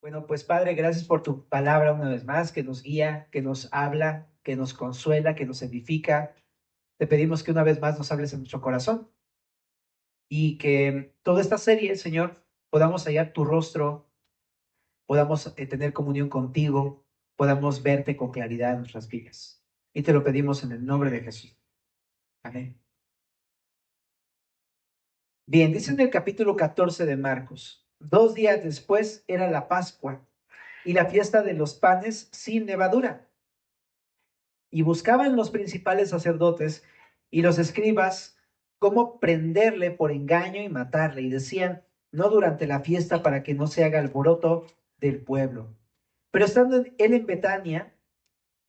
Bueno, pues Padre, gracias por tu palabra una vez más, que nos guía, que nos habla, que nos consuela, que nos edifica. Te pedimos que una vez más nos hables en nuestro corazón y que toda esta serie, Señor, podamos hallar tu rostro, podamos tener comunión contigo, podamos verte con claridad en nuestras vidas. Y te lo pedimos en el nombre de Jesús. Amén. Bien, dice en el capítulo 14 de Marcos, 2 días después era la Pascua y la fiesta de los panes sin levadura. Y buscaban los principales sacerdotes y los escribas cómo prenderle por engaño y matarle. Y decían, no durante la fiesta para que no se haga alboroto del pueblo. Pero estando él en Betania,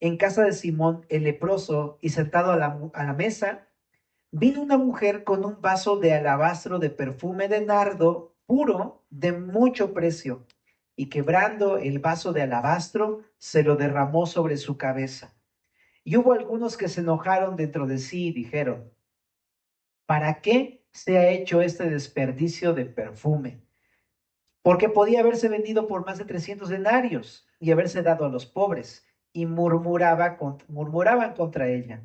en casa de Simón el leproso y sentado a la mesa, vino una mujer con un vaso de alabastro de perfume de nardo puro de mucho precio. Y quebrando el vaso de alabastro, se lo derramó sobre su cabeza. Y hubo algunos que se enojaron dentro de sí y dijeron, ¿para qué se ha hecho este desperdicio de perfume? Porque podía haberse vendido por más de 300 denarios y haberse dado a los pobres. Y murmuraban contra ella.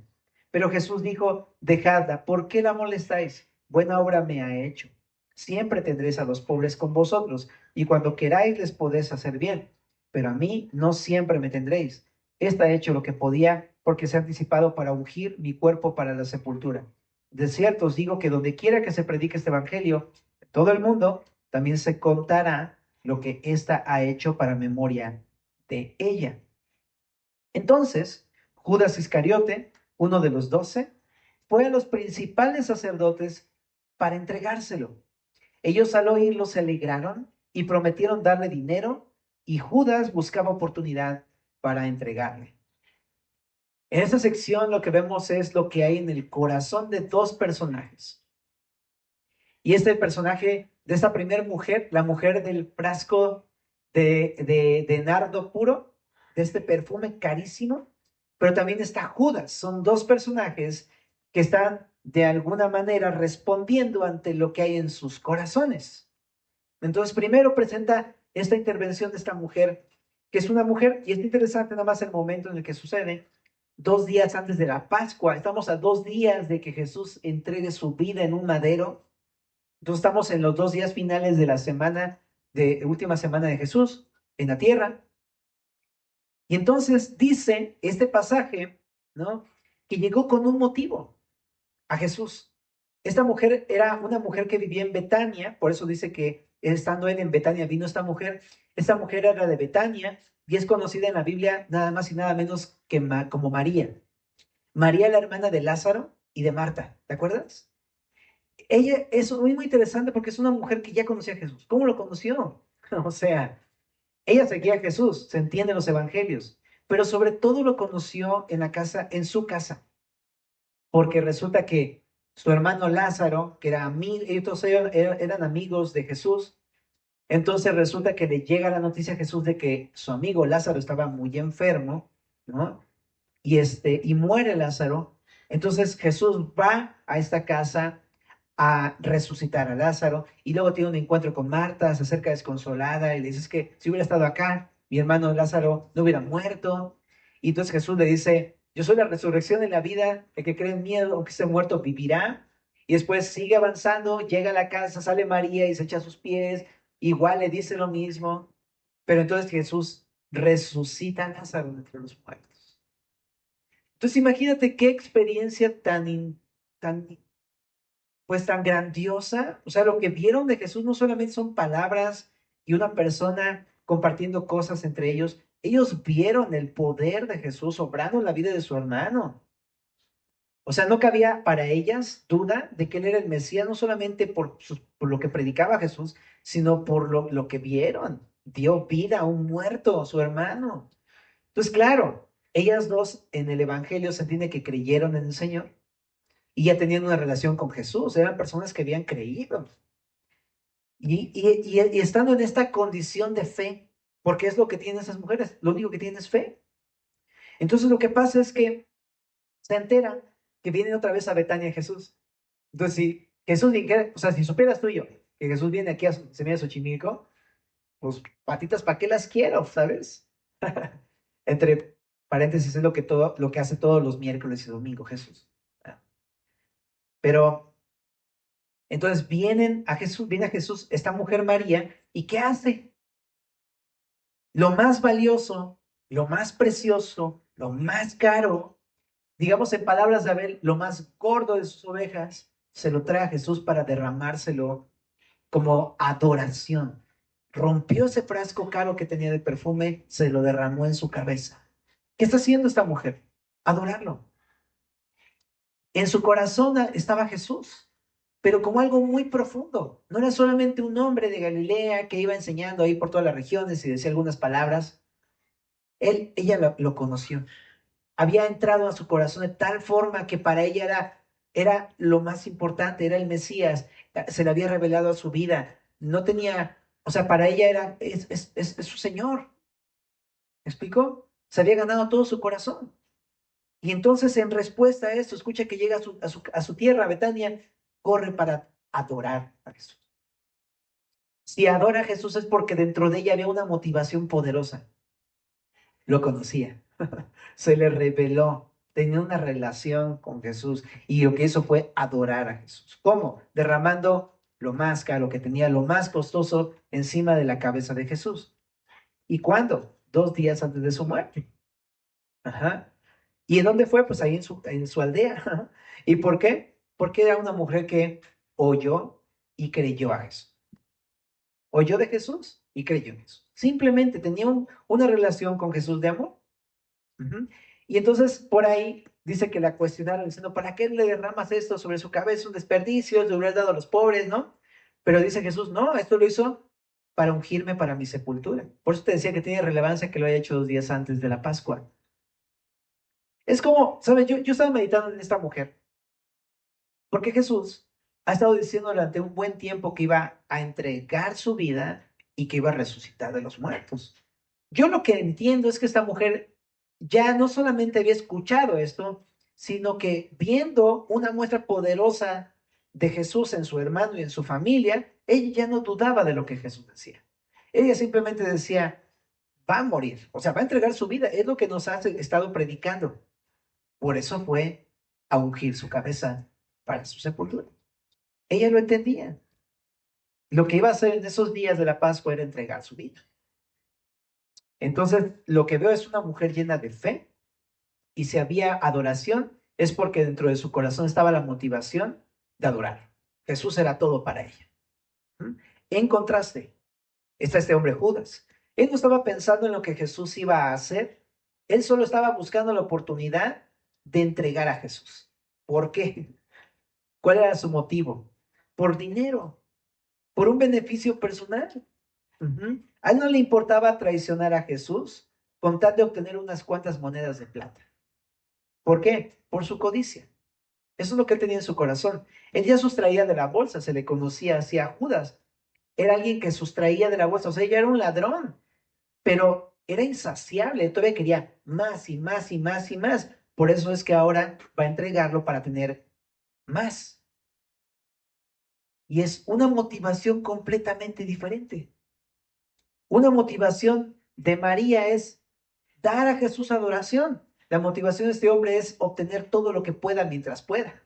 Pero Jesús dijo, dejadla, ¿por qué la molestáis? Buena obra me ha hecho. Siempre tendréis a los pobres con vosotros, y cuando queráis les podéis hacer bien. Pero a mí no siempre me tendréis. Esta ha hecho lo que podía, porque se ha anticipado para ungir mi cuerpo para la sepultura. De cierto os digo que donde quiera que se predique este evangelio, en todo el mundo, también se contará lo que ésta ha hecho para memoria de ella. Entonces, Judas Iscariote, uno de los 12, fue a los principales sacerdotes para entregárselo. Ellos al oírlo se alegraron y prometieron darle dinero, y Judas buscaba oportunidad para entregarle. En esta sección lo que vemos es lo que hay en el corazón de dos personajes. Y este personaje de esta primera mujer, la mujer del frasco de nardo puro, de este perfume carísimo, pero también está Judas. Son dos personajes que están de alguna manera respondiendo ante lo que hay en sus corazones. Entonces, primero presenta esta intervención de esta mujer, que es una mujer, y es interesante nada más el momento en el que sucede, 2 días antes de la Pascua. Estamos a 2 días de que Jesús entregue su vida en un madero. Entonces estamos en los 2 días finales de la semana, de última semana de Jesús en la tierra. Y entonces dice este pasaje, ¿no? Que llegó con un motivo a Jesús. Esta mujer era una mujer que vivía en Betania, por eso dice que estando él en Betania vino esta mujer. Esta mujer era de Betania y es conocida en la Biblia nada más y nada menos que como María. María, la hermana de Lázaro y de Marta, ¿te acuerdas? Ella es muy interesante porque es una mujer que ya conocía a Jesús. ¿Cómo lo conoció? O sea, ella seguía a Jesús, se entiende en los evangelios, pero sobre todo lo conoció en la casa, en su casa, porque resulta que su hermano Lázaro, que era amigo, ellos eran amigos de Jesús, entonces resulta que le llega la noticia a Jesús de que su amigo Lázaro estaba muy enfermo, ¿no? Y muere Lázaro. Entonces Jesús va a esta casa a resucitar a Lázaro y luego tiene un encuentro con Marta, se acerca desconsolada y le dice, es que si hubiera estado acá, mi hermano Lázaro no hubiera muerto. Y entonces Jesús le dice, yo soy la resurrección en la vida, el que cree en mí, aunque esté muerto, vivirá. Y después sigue avanzando, llega a la casa, sale María y se echa a sus pies, igual le dice lo mismo, pero entonces Jesús resucita a Lázaro entre los muertos. Entonces imagínate qué experiencia tan grandiosa. O sea, lo que vieron de Jesús no solamente son palabras y una persona compartiendo cosas entre ellos vieron el poder de Jesús obrando en la vida de su hermano. O sea, no cabía para ellas duda de que él era el Mesías, no solamente por lo que predicaba Jesús, sino por lo que vieron. Dio vida a un muerto, su hermano. Entonces, claro, ellas dos en el Evangelio se entiende que creyeron en el Señor y ya tenían una relación con Jesús, eran personas que habían creído. Y estando en esta condición de fe, porque es lo que tienen esas mujeres, lo único que tienen es fe. Entonces lo que pasa es que se entera que viene otra vez a Betania Jesús. Entonces, si Jesús dijera, o sea, si supieras tú y yo que Jesús viene aquí a Semilla de Xochimilco, pues patitas, ¿para qué las quiero? ¿Sabes? Entre paréntesis, es lo que hace todos los miércoles y domingos Jesús. Pero entonces viene a Jesús, esta mujer María, ¿y qué hace? Lo más valioso, lo más precioso, lo más caro, digamos en palabras de Abel, lo más gordo de sus ovejas, se lo trae a Jesús para derramárselo como adoración. Rompió ese frasco caro que tenía de perfume, se lo derramó en su cabeza. ¿Qué está haciendo esta mujer? Adorarlo. En su corazón estaba Jesús, pero como algo muy profundo. No era solamente un hombre de Galilea que iba enseñando ahí por todas las regiones y decía algunas palabras. Ella lo conoció. Había entrado a su corazón de tal forma que para ella era lo más importante, era el Mesías, se le había revelado a su vida. No tenía, o sea, para ella es su Señor. ¿Me explico? Se había ganado todo su corazón. Y entonces, en respuesta a esto, escucha que llega a su tierra, a Betania, corre para adorar a Jesús. Si adora a Jesús es porque dentro de ella había una motivación poderosa. Lo conocía, se le reveló, tenía una relación con Jesús y lo que hizo fue adorar a Jesús. ¿Cómo? Derramando lo más caro que tenía, lo más costoso encima de la cabeza de Jesús. ¿Y cuándo? 2 días antes de su muerte. Ajá. ¿Y en dónde fue? Pues ahí en su aldea. ¿Y por qué? Porque era una mujer que oyó y creyó a Jesús. Oyó de Jesús y creyó en Jesús. Simplemente tenía una relación con Jesús de amor. Ujú. Y entonces por ahí dice que la cuestionaron diciendo, ¿para qué le derramas esto sobre su cabeza? Un desperdicio, le hubieras dado a los pobres, ¿no? Pero dice Jesús, no, esto lo hizo para ungirme para mi sepultura. Por eso te decía que tiene relevancia que lo haya hecho 2 días antes de la Pascua. Es como, ¿sabes? Yo estaba meditando en esta mujer, porque Jesús ha estado diciendo durante un buen tiempo que iba a entregar su vida y que iba a resucitar de los muertos. Yo lo que entiendo es que esta mujer ya no solamente había escuchado esto, sino que viendo una muestra poderosa de Jesús en su hermano y en su familia, ella ya no dudaba de lo que Jesús decía. Ella simplemente decía, va a morir, o sea, va a entregar su vida, es lo que nos ha estado predicando. Por eso fue a ungir su cabeza para su sepultura. Ella lo entendía. Lo que iba a hacer en esos días de la Pascua era entregar su vida. Entonces, lo que veo es una mujer llena de fe y si había adoración es porque dentro de su corazón estaba la motivación de adorar. Jesús era todo para ella. ¿Mm? En contraste, está este hombre Judas. Él no estaba pensando en lo que Jesús iba a hacer. Él solo estaba buscando la oportunidad de entregar a Jesús. ¿Por qué? ¿Cuál era su motivo? Por dinero, por un beneficio personal. Ujú. A él no le importaba traicionar a Jesús con tal de obtener unas cuantas monedas de plata. ¿Por qué? Por su codicia. Eso es lo que él tenía en su corazón. Él ya sustraía de la bolsa, se le conocía así a Judas. Era alguien que sustraía de la bolsa, o sea, ya era un ladrón, pero era insaciable, todavía quería más y más y más y más. Por eso es que ahora va a entregarlo para tener más. Y es una motivación completamente diferente. Una motivación de María es dar a Jesús adoración. La motivación de este hombre es obtener todo lo que pueda mientras pueda.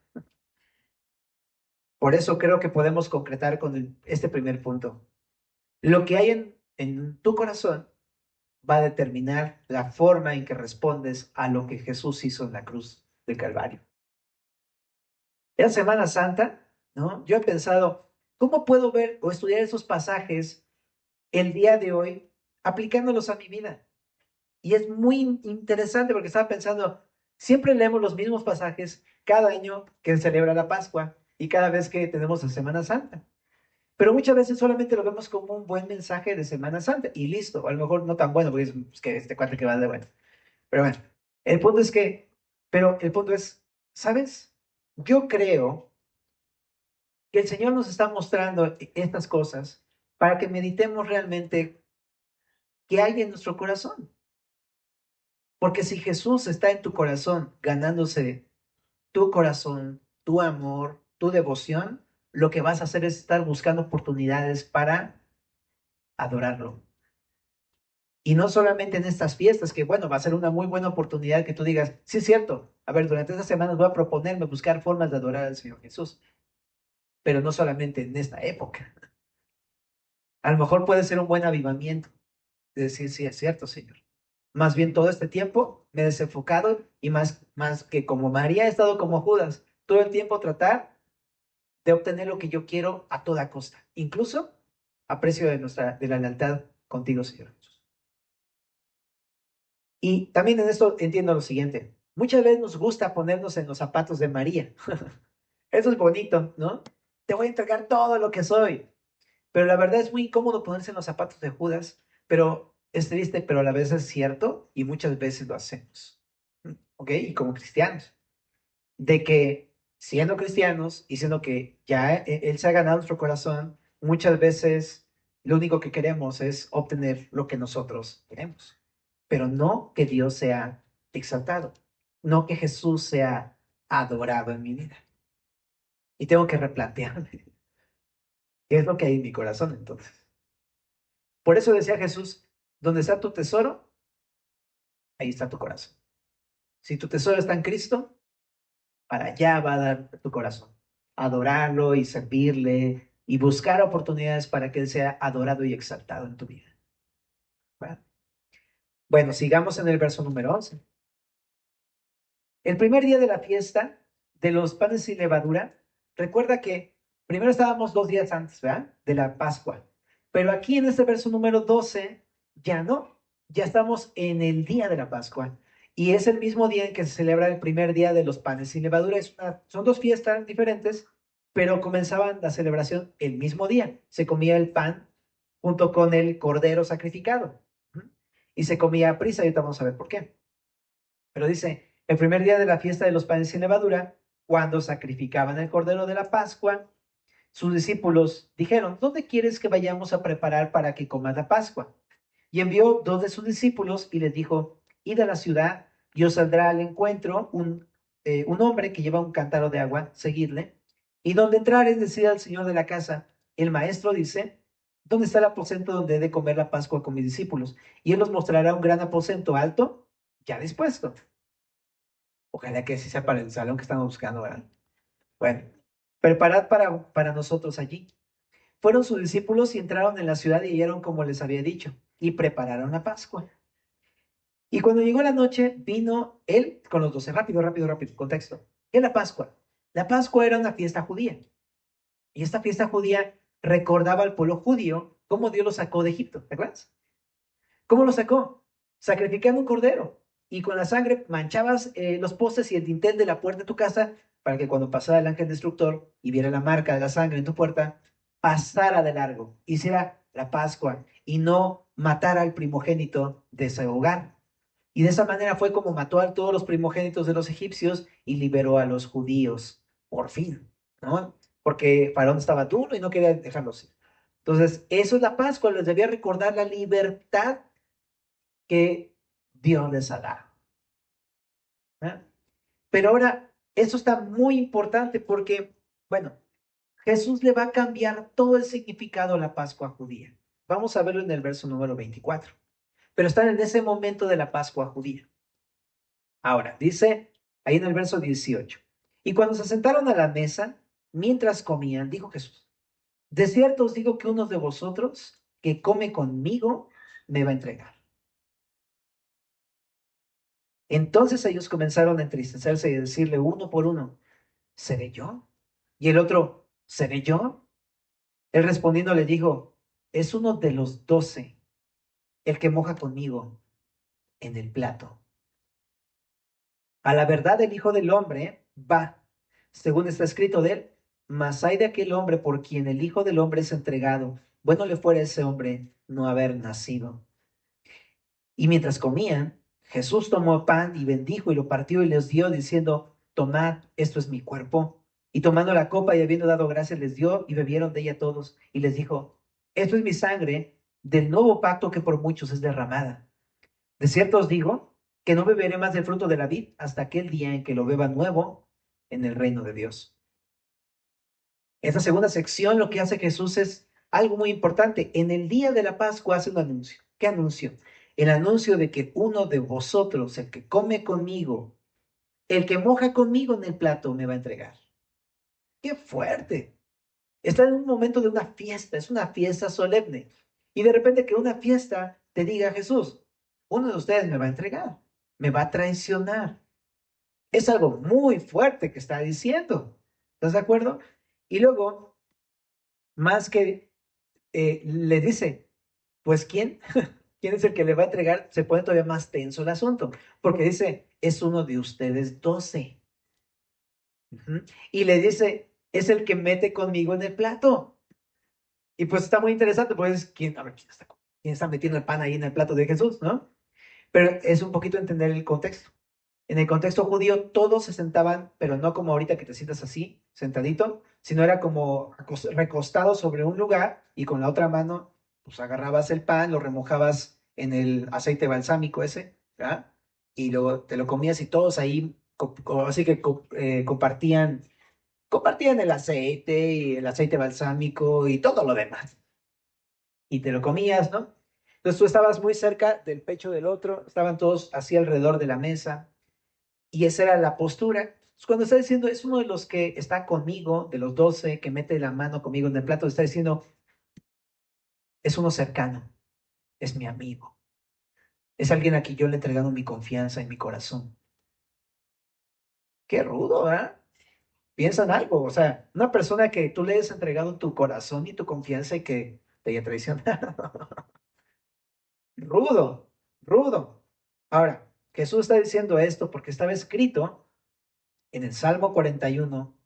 Por eso creo que podemos concretar con este primer punto. Lo que hay en tu corazón va a determinar la forma en que respondes a lo que Jesús hizo en la cruz del Calvario. En Semana Santa, ¿no? Yo he pensado, ¿cómo puedo ver o estudiar esos pasajes el día de hoy aplicándolos a mi vida? Y es muy interesante porque estaba pensando, siempre leemos los mismos pasajes cada año que se celebra la Pascua y cada vez que tenemos la Semana Santa. Pero muchas veces solamente lo vemos como un buen mensaje de Semana Santa y listo. O a lo mejor no tan bueno porque es que este cuate que va de bueno. Pero bueno, el punto es, ¿sabes? Yo creo que el Señor nos está mostrando estas cosas para que meditemos realmente qué hay en nuestro corazón. Porque si Jesús está en tu corazón, ganándose tu corazón, tu amor, tu devoción, lo que vas a hacer es estar buscando oportunidades para adorarlo. Y no solamente en estas fiestas, que bueno, va a ser una muy buena oportunidad que tú digas, sí es cierto, a ver, durante estas semanas voy a proponerme buscar formas de adorar al Señor Jesús, pero no solamente en esta época. A lo mejor puede ser un buen avivamiento de decir, sí es cierto, Señor. Más bien todo este tiempo me he desenfocado y más que como María he estado como Judas, todo el tiempo tratar de obtener lo que yo quiero a toda costa, incluso a precio de la lealtad contigo, Señor Jesús. Y también en esto entiendo lo siguiente. Muchas veces nos gusta ponernos en los zapatos de María. Eso es bonito, ¿no? Te voy a entregar todo lo que soy. Pero la verdad es muy incómodo ponerse en los zapatos de Judas, pero es triste, pero a la vez es cierto y muchas veces lo hacemos. ¿Ok? Y como cristianos. De que siendo cristianos y siendo que ya Él se ha ganado nuestro corazón, muchas veces lo único que queremos es obtener lo que nosotros queremos, pero no que Dios sea exaltado, no que Jesús sea adorado en mi vida. Y tengo que replantearme qué es lo que hay en mi corazón entonces. Por eso decía Jesús, donde está tu tesoro, ahí está tu corazón. Si tu tesoro está en Cristo, para allá va a dar tu corazón. Adorarlo y servirle y buscar oportunidades para que Él sea adorado y exaltado en tu vida. Bueno, sigamos en el verso número 11. El primer día de la fiesta de los panes sin levadura, recuerda que primero estábamos 2 días antes, ¿verdad? De la Pascua. Pero aquí en este verso número 12, ya no, ya estamos en el día de la Pascua. Y es el mismo día en que se celebra el primer día de los panes sin levadura. Son 2 fiestas diferentes, pero comenzaban la celebración el mismo día. Se comía el pan junto con el cordero sacrificado. Y se comía a prisa, y ahorita vamos a ver por qué. Pero dice, el primer día de la fiesta de los panes sin levadura, cuando sacrificaban el cordero de la Pascua, sus discípulos dijeron, ¿dónde quieres que vayamos a preparar para que comas la Pascua? Y envió 2 de sus discípulos y les dijo, id a la ciudad y os saldrá al encuentro un hombre que lleva un cántaro de agua, seguidle. Y donde entrares, decid al señor de la casa, el maestro dice, ¿dónde está el aposento donde he de comer la Pascua con mis discípulos? Y él os mostrará un gran aposento alto, ya dispuesto. Ojalá que sí sea para el salón que estamos buscando, ¿verdad? Bueno, preparad para nosotros allí. Fueron sus discípulos y entraron en la ciudad y hallaron como les había dicho, y prepararon la Pascua. Y cuando llegó la noche, vino él con los 12. Rápido, rápido, rápido. Contexto. ¿Qué es la Pascua? La Pascua era una fiesta judía. Y esta fiesta judía recordaba al pueblo judío cómo Dios lo sacó de Egipto. ¿Te acuerdas? ¿Cómo lo sacó? Sacrificando un cordero. Y con la sangre manchabas los postes y el dintel de la puerta de tu casa para que cuando pasara el ángel destructor y viera la marca de la sangre en tu puerta, pasara de largo, hiciera la Pascua y no matara al primogénito de ese hogar. Y de esa manera fue como mató a todos los primogénitos de los egipcios y liberó a los judíos, por fin, ¿no? Porque Faraón estaba duro y no quería dejarlos ir. Entonces, eso es la Pascua, les debía recordar la libertad que Dios les ha dado. ¿Eh? Pero ahora, eso está muy importante porque, bueno, Jesús le va a cambiar todo el significado a la Pascua judía. Vamos a verlo en el verso número 24. Pero están en ese momento de la Pascua judía. Ahora, dice ahí en el verso 18. Y cuando se sentaron a la mesa, mientras comían, dijo Jesús, de cierto os digo que uno de vosotros que come conmigo me va a entregar. Entonces ellos comenzaron a entristecerse y decirle uno por uno, ¿seré yo? Y el otro, ¿seré yo? Él respondiendo le dijo, es uno de los 12, el que moja conmigo en el plato. A la verdad el Hijo del Hombre va, según está escrito de él, mas hay de aquel hombre por quien el Hijo del Hombre es entregado. Bueno le fuera a ese hombre no haber nacido. Y mientras comían, Jesús tomó pan y bendijo y lo partió y les dio, diciendo, tomad, esto es mi cuerpo. Y tomando la copa y habiendo dado gracias, les dio y bebieron de ella todos. Y les dijo, esto es mi sangre del nuevo pacto que por muchos es derramada. De cierto os digo que no beberé más del fruto de la vid hasta aquel día en que lo beba nuevo en el reino de Dios. Esta segunda sección lo que hace Jesús es algo muy importante. En el día de la Pascua hace un anuncio. ¿Qué anuncio? El anuncio de que uno de vosotros, el que come conmigo, el que moja conmigo en el plato, me va a entregar. ¡Qué fuerte! Está en un momento de una fiesta, es una fiesta solemne. Y de repente que una fiesta te diga Jesús, uno de ustedes me va a entregar, me va a traicionar. Es algo muy fuerte que está diciendo. ¿Estás de acuerdo? Y luego, más que le dice, pues ¿quién? ¿Quién es el que le va a entregar? Se pone todavía más tenso el asunto, porque dice, es uno de ustedes 12. Ujú. Y le dice, es el que mete conmigo en el plato. Y pues está muy interesante, pues, ¿quién, a ver, quién está metiendo el pan ahí en el plato de Jesús, ¿no? Pero es un poquito entender el contexto. En el contexto judío, todos se sentaban, pero no como ahorita que te sientas así, sentadito, sino era como recostado sobre un lugar y con la otra mano, pues agarrabas el pan, lo remojabas en el aceite balsámico ese, ¿verdad? Y luego te lo comías y todos ahí, así que compartían el aceite y el aceite balsámico y todo lo demás. Y te lo comías, ¿no? Entonces tú estabas muy cerca del pecho del otro, estaban todos así alrededor de la mesa y esa era la postura. Entonces, cuando está diciendo, es uno de los que está conmigo, de los 12 que mete la mano conmigo en el plato, está diciendo, es uno cercano, es mi amigo, es alguien a quien yo le he entregado mi confianza y mi corazón. Qué rudo, ¿verdad? Piensa en algo, o sea, una persona que tú le has entregado tu corazón y tu confianza y que te haya traicionado. Rudo, rudo. Ahora, Jesús está diciendo esto porque estaba escrito en el Salmo 41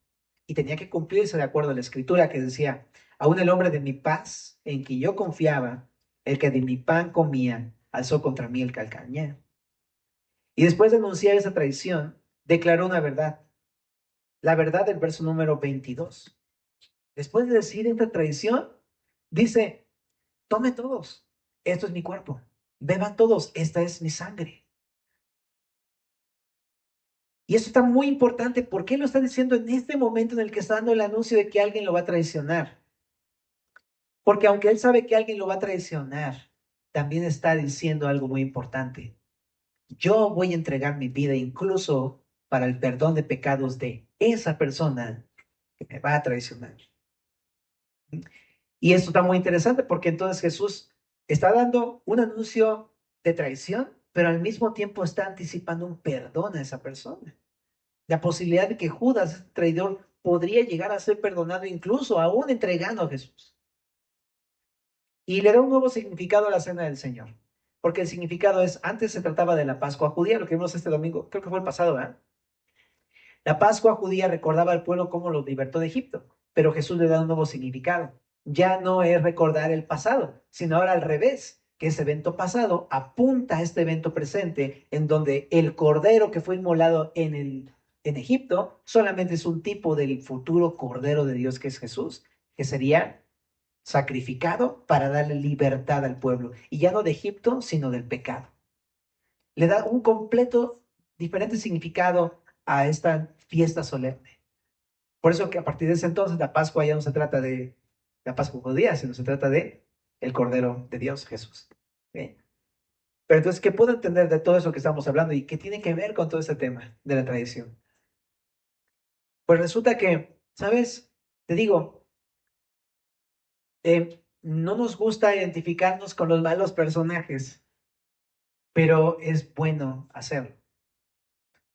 y tenía que cumplirse de acuerdo a la escritura que decía, aún el hombre de mi paz, en quien yo confiaba, el que de mi pan comía, alzó contra mí el calcañar. Y después de anunciar esa traición, declaró una verdad, la verdad del verso número 22. Después de decir esta traición, dice, tome todos, esto es mi cuerpo, beban todos, esta es mi sangre. Y eso está muy importante. ¿Por qué lo está diciendo en este momento en el que está dando el anuncio de que alguien lo va a traicionar? Porque aunque él sabe que alguien lo va a traicionar, también está diciendo algo muy importante. Yo voy a entregar mi vida incluso para el perdón de pecados de esa persona que me va a traicionar. Y esto está muy interesante porque entonces Jesús está dando un anuncio de traición, pero al mismo tiempo está anticipando un perdón a esa persona. La posibilidad de que Judas, este traidor, podría llegar a ser perdonado incluso aún entregando a Jesús. Y le da un nuevo significado a la cena del Señor. Porque el significado es, antes se trataba de la Pascua judía, lo que vimos este domingo, creo que fue el pasado, ¿verdad? La Pascua judía recordaba al pueblo cómo los libertó de Egipto, pero Jesús le da un nuevo significado. Ya no es recordar el pasado, sino ahora al revés, que ese evento pasado apunta a este evento presente, en donde el cordero que fue inmolado en Egipto solamente es un tipo del futuro cordero de Dios que es Jesús, que sería sacrificado para darle libertad al pueblo, y ya no de Egipto, sino del pecado. Le da un completo diferente significado a esta fiesta solemne. Por eso que a partir de ese entonces la Pascua ya no se trata de la Pascua judía, sino se trata de el Cordero de Dios, Jesús. ¿Sí? Pero entonces, ¿qué puedo entender de todo eso que estamos hablando y qué tiene que ver con todo este tema de la tradición? Pues resulta que, ¿sabes? Te digo, no nos gusta identificarnos con los malos personajes, pero es bueno hacerlo.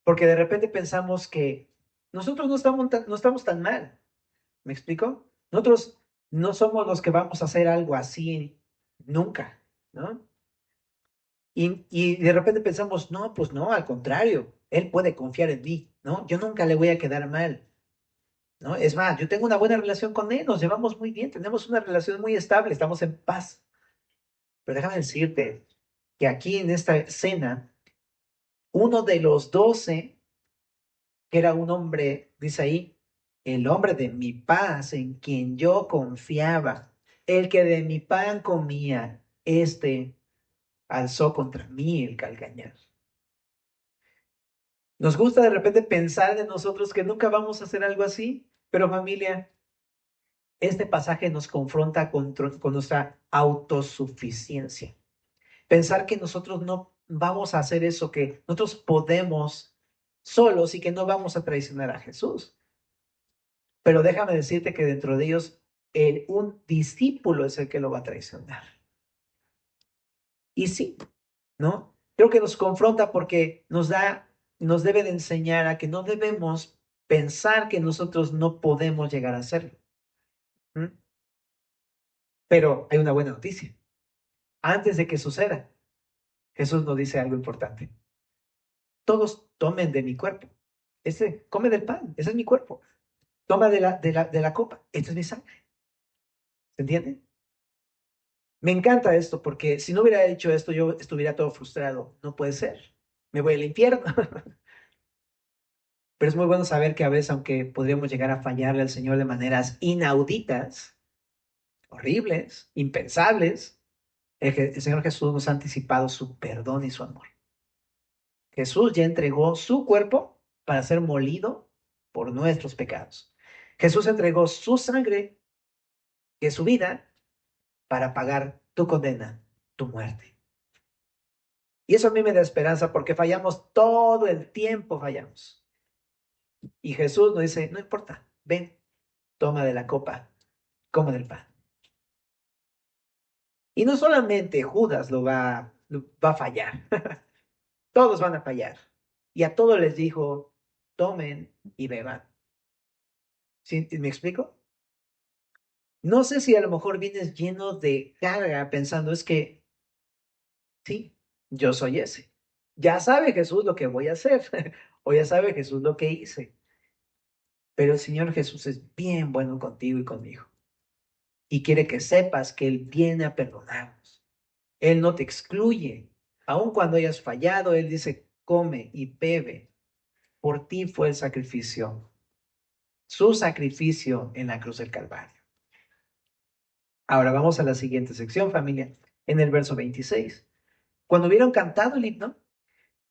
Porque de repente pensamos que nosotros no estamos tan mal. ¿Me explico? Nosotros no somos los que vamos a hacer algo así nunca, ¿no? Y de repente pensamos, no, pues no, al contrario, él puede confiar en mí, ¿no? Yo nunca le voy a quedar mal, ¿no? Es más, yo tengo una buena relación con él, nos llevamos muy bien, tenemos una relación muy estable, estamos en paz. Pero déjame decirte que aquí en esta escena, uno de los 12 que era un hombre, dice ahí, el hombre de mi paz, en quien yo confiaba, el que de mi pan comía, este alzó contra mí el calcañar. Nos gusta de repente pensar de nosotros que nunca vamos a hacer algo así, pero familia, este pasaje nos confronta con nuestra autosuficiencia. Pensar que nosotros no vamos a hacer eso, que nosotros podemos solos y que no vamos a traicionar a Jesús. Pero déjame decirte que dentro de ellos, un discípulo es el que lo va a traicionar. Y sí, ¿no? Creo que nos confronta porque nos debe de enseñar a que no debemos pensar que nosotros no podemos llegar a hacerlo. ¿Mm? Pero hay una buena noticia. Antes de que suceda, Jesús nos dice algo importante. Todos tomen de mi cuerpo. Come del pan, ese es mi cuerpo. Toma de la copa, esta es mi sangre. ¿Se entiende? Me encanta esto porque si no hubiera hecho esto, yo estuviera todo frustrado. No puede ser. Me voy al infierno. Pero es muy bueno saber que a veces, aunque podríamos llegar a fallarle al Señor de maneras inauditas, horribles, impensables, el Señor Jesús nos ha anticipado su perdón y su amor. Jesús ya entregó su cuerpo para ser molido por nuestros pecados. Jesús entregó su sangre, que es su vida, para pagar tu condena, tu muerte. Y eso a mí me da esperanza porque fallamos todo el tiempo, fallamos. Y Jesús nos dice, no importa, ven, toma de la copa, come del pan. Y no solamente Judas lo va a fallar, todos van a fallar. Y a todos les dijo, tomen y beban. ¿Sí? ¿Me explico? No sé si a lo mejor vienes lleno de carga pensando, es que, sí, yo soy ese. Ya sabe Jesús lo que voy a hacer, o ya sabe Jesús lo que hice. Pero el Señor Jesús es bien bueno contigo y conmigo. Y quiere que sepas que Él viene a perdonarnos. Él no te excluye. Aun cuando hayas fallado, Él dice, come y bebe. Por ti fue el sacrificio. Su sacrificio en la cruz del Calvario. Ahora vamos a la siguiente sección, familia. En el verso 26. Cuando hubieron cantado el himno,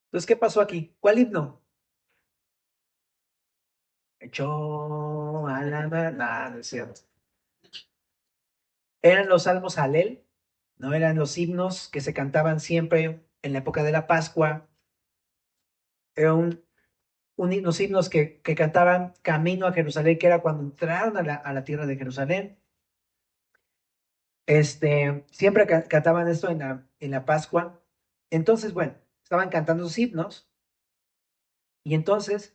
entonces, ¿qué pasó aquí? ¿Cuál himno? Yo alaba, nada, no es cierto. Eran los salmos Halel, ¿no? Eran los himnos que se cantaban siempre en la época de la Pascua. Eran unos himnos que cantaban camino a Jerusalén, que era cuando entraron a la tierra de Jerusalén. Siempre cantaban esto en la Pascua. Entonces, bueno, estaban cantando sus himnos. Y entonces,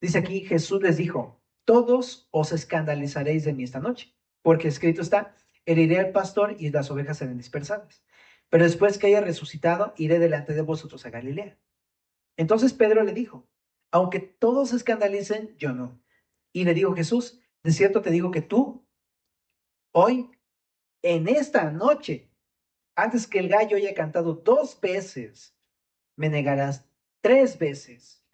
dice aquí, Jesús les dijo, todos os escandalizaréis de mí esta noche, porque escrito está, heriré al pastor y las ovejas serán dispersadas. Pero después que haya resucitado, iré delante de vosotros a Galilea. Entonces Pedro le dijo, aunque todos se escandalicen, yo no. Y le dijo Jesús, de cierto te digo que tú, hoy, en esta noche, antes que el gallo haya cantado 2 veces, me negarás 3 veces.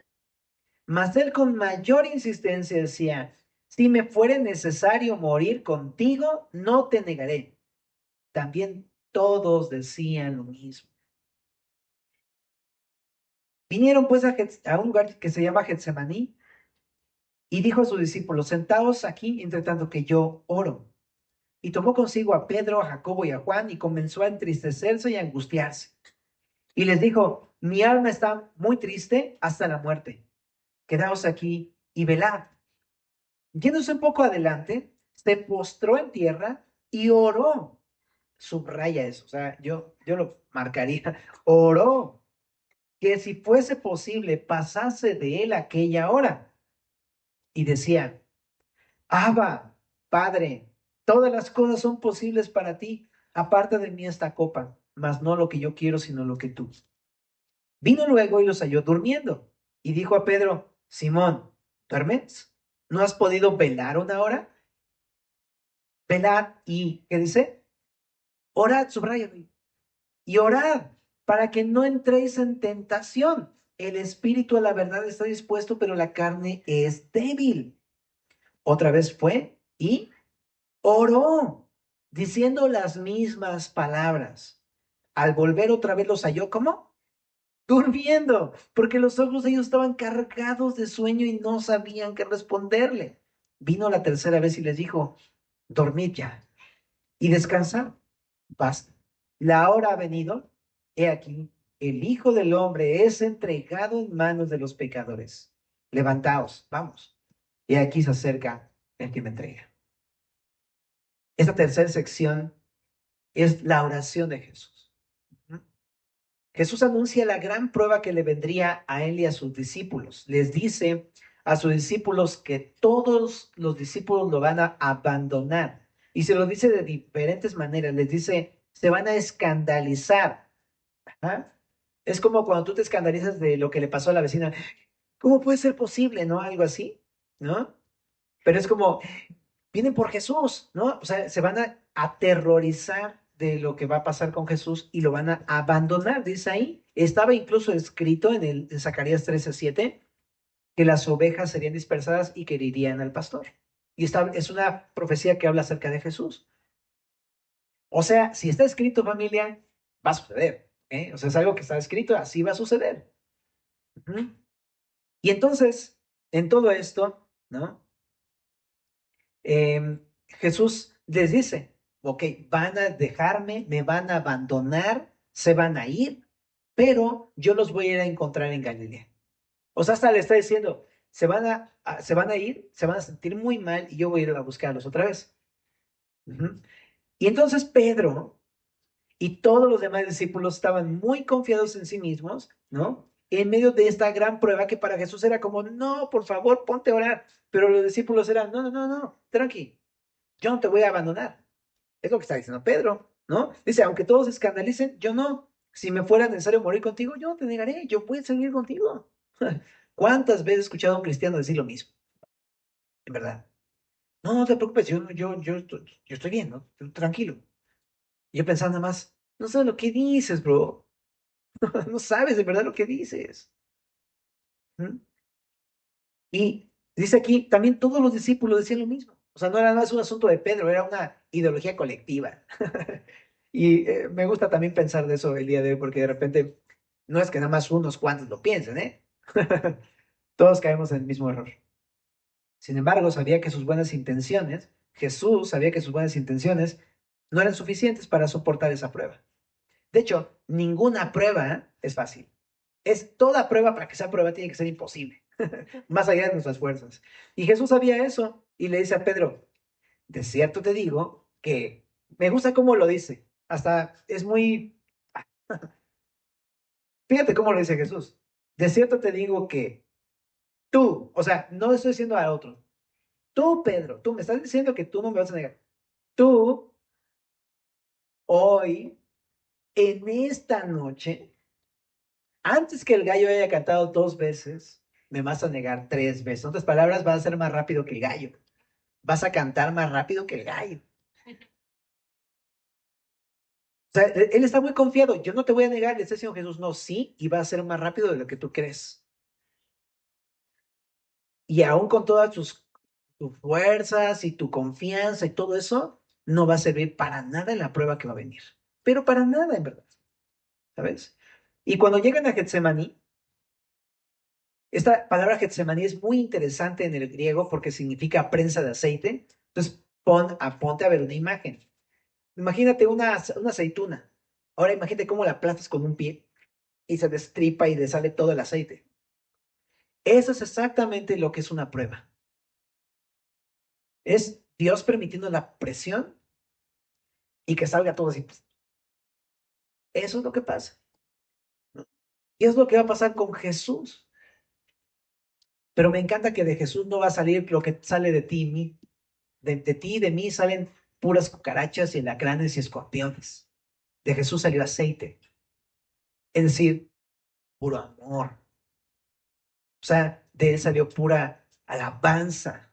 Mas él con mayor insistencia decía, si me fuere necesario morir contigo, no te negaré. También todos decían lo mismo. Vinieron pues a un lugar que se llama Getsemaní y dijo a sus discípulos, sentaos aquí entre tanto que yo oro. Y tomó consigo a Pedro, a Jacobo y a Juan y comenzó a entristecerse y a angustiarse. Y les dijo, mi alma está muy triste hasta la muerte. Quedaos aquí y velad. Yéndose un poco adelante, se postró en tierra y oró. Subraya eso, o sea, yo lo marcaría. Oró que si fuese posible pasase de él aquella hora. Y decía, Abba, Padre, todas las cosas son posibles para ti. Aparta de mí esta copa, mas no lo que yo quiero, sino lo que tú. Vino luego y los halló durmiendo. Y dijo a Pedro, Simón, ¿duermes? ¿No has podido velar una hora? Velad y, ¿qué dice? Orad, subraya, y orad para que no entréis en tentación. El espíritu a la verdad está dispuesto, pero la carne es débil. Otra vez fue y oró, diciendo las mismas palabras. Al volver otra vez los halló, ¿cómo? Durmiendo, porque los ojos de ellos estaban cargados de sueño y no sabían qué responderle. Vino la tercera vez y les dijo, dormid ya y descansad, basta. La hora ha venido, he aquí, el Hijo del Hombre es entregado en manos de los pecadores. Levantaos, vamos. Y aquí se acerca el que me entrega. Esta tercera sección es la oración de Jesús. Jesús anuncia la gran prueba que le vendría a él y a sus discípulos. Les dice a sus discípulos que todos los discípulos lo van a abandonar. Y se lo dice de diferentes maneras. Les dice, se van a escandalizar. ¿Ah? Es como cuando tú te escandalizas de lo que le pasó a la vecina. ¿Cómo puede ser posible, no? Algo así, ¿no? Pero es como, vienen por Jesús, ¿no? O sea, se van a aterrorizar de lo que va a pasar con Jesús y lo van a abandonar, dice ahí. Estaba incluso escrito en Zacarías 13:7 que las ovejas serían dispersadas y que herirían al pastor. Y es una profecía que habla acerca de Jesús. O sea, si está escrito, familia, va a suceder, ¿eh? O sea, es algo que está escrito, así va a suceder. Ujú. Y entonces, en todo esto, ¿no? Jesús les dice, ok, van a dejarme, me van a abandonar, se van a ir, pero yo los voy a ir a encontrar en Galilea. O sea, hasta le está diciendo, se van a ir, se van a sentir muy mal y yo voy a ir a buscarlos otra vez. Ujú. Y entonces Pedro y todos los demás discípulos estaban muy confiados en sí mismos, ¿no? En medio de esta gran prueba que para Jesús era como, no, por favor, ponte a orar. Pero los discípulos eran, no, no, no, no, tranqui, yo no te voy a abandonar. Es lo que está diciendo Pedro, ¿no? Dice, aunque todos se escandalicen, yo no. Si me fuera necesario morir contigo, yo no te negaré, yo voy a seguir contigo. ¿Cuántas veces he escuchado a un cristiano decir lo mismo? En verdad. No, no te preocupes, yo estoy bien, ¿no? Tranquilo. Y yo pensando nada más, no sabes lo que dices, bro. No sabes de verdad lo que dices. ¿Mm? Y dice aquí, también todos los discípulos decían lo mismo. O sea, no era nada más un asunto de Pedro, era una ideología colectiva. Y me gusta también pensar de eso el día de hoy, porque de repente no es que nada más unos cuantos lo piensen, ¿eh? Todos caemos en el mismo error. Sin embargo, sabía que sus buenas intenciones, Jesús sabía que sus buenas intenciones no eran suficientes para soportar esa prueba. De hecho, ninguna prueba es fácil. Es toda prueba para que sea prueba tiene que ser imposible, más allá de nuestras fuerzas. Y Jesús sabía eso y le dice a Pedro, de cierto te digo que me gusta cómo lo dice. Hasta es muy, fíjate cómo lo dice Jesús. De cierto te digo que tú, o sea, no estoy diciendo a otro. Tú, Pedro, tú me estás diciendo que tú no me vas a negar. Tú, hoy, en esta noche, antes que el gallo haya cantado 2 veces, me vas a negar 3 veces. En otras palabras, vas a ser más rápido que el gallo. Vas a cantar más rápido que el gallo. O sea, él está muy confiado. Yo no te voy a negar, le está diciendo Jesús, no, sí, y va a ser más rápido de lo que tú crees. Y aún con todas tus fuerzas y tu confianza y todo eso, no va a servir para nada en la prueba que va a venir. Pero para nada, en verdad. ¿Sabes? Y cuando llegan a Getsemaní, esta palabra Getsemaní es muy interesante en el griego porque significa prensa de aceite. Entonces, ponte a ver una imagen. Imagínate una aceituna. Ahora imagínate cómo la aplastas con un pie y se destripa y le sale todo el aceite. Eso es exactamente lo que es una prueba. Es Dios permitiendo la presión y que salga todo así. Eso es lo que pasa, ¿no? Y es lo que va a pasar con Jesús. Pero me encanta que de Jesús no va a salir lo que sale de ti y mí. De ti y de mí salen puras cucarachas y alacranes y escorpiones. De Jesús salió aceite. Es decir, puro amor. O sea, de él salió pura alabanza.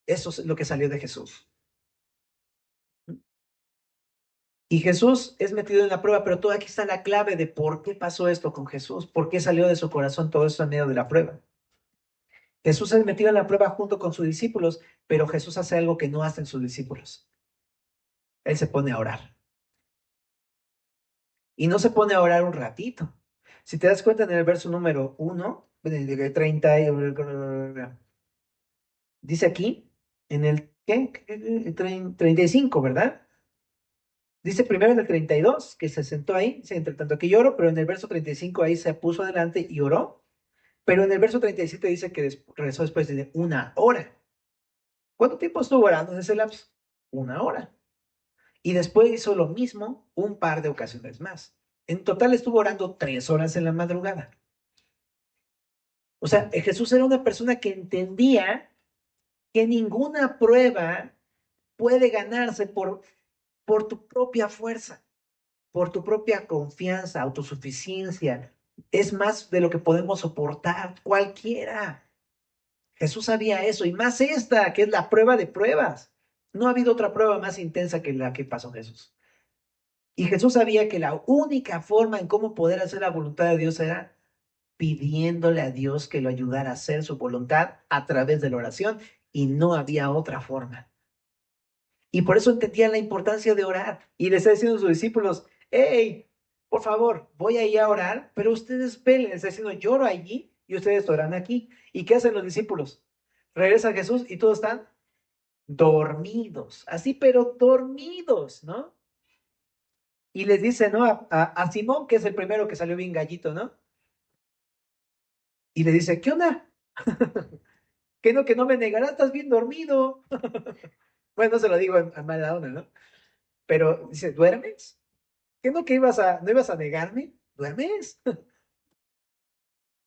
Eso es lo que salió de Jesús. Y Jesús es metido en la prueba, pero todo aquí está la clave de por qué pasó esto con Jesús, por qué salió de su corazón todo eso en medio de la prueba. Jesús es metido en la prueba junto con sus discípulos, pero Jesús hace algo que no hacen sus discípulos. Él se pone a orar. Y no se pone a orar un ratito. Si te das cuenta en el verso número 1, 30, dice aquí, en el ¿qué? 35, ¿verdad? Dice primero en el 32 que se sentó ahí, dice, entre tanto que lloro, pero en el verso 35 ahí se puso adelante y oró. Pero en el verso 37 dice que regresó después de 1 hora. ¿Cuánto tiempo estuvo orando en ese lapso? 1 hora. Y después hizo lo mismo un par de ocasiones más. En total estuvo orando 3 horas en la madrugada. O sea, Jesús era una persona que entendía que ninguna prueba puede ganarse por tu propia fuerza, por tu propia confianza, autosuficiencia. Es más de lo que podemos soportar cualquiera. Jesús sabía eso, y más esta, que es la prueba de pruebas. No ha habido otra prueba más intensa que la que pasó Jesús. Y Jesús sabía que la única forma en cómo poder hacer la voluntad de Dios era pidiéndole a Dios que lo ayudara a hacer su voluntad a través de la oración, y no había otra forma. Y por eso entendía la importancia de orar. Y le está diciendo a sus discípulos, hey, por favor, voy a ir a orar, pero ustedes velen. Le está diciendo, lloro allí y ustedes oran aquí. ¿Y qué hacen los discípulos? Regresa Jesús y todos están dormidos, así, pero dormidos, ¿no? Y les dice, ¿no? A Simón, que es el primero que salió bien gallito, ¿no? Y le dice, ¿qué onda? Que no me negarás? Estás bien dormido. Bueno, no se lo digo a mala onda, ¿no? Pero dice, ¿duermes? ¿Qué no que no ibas a negarme? ¿Duermes?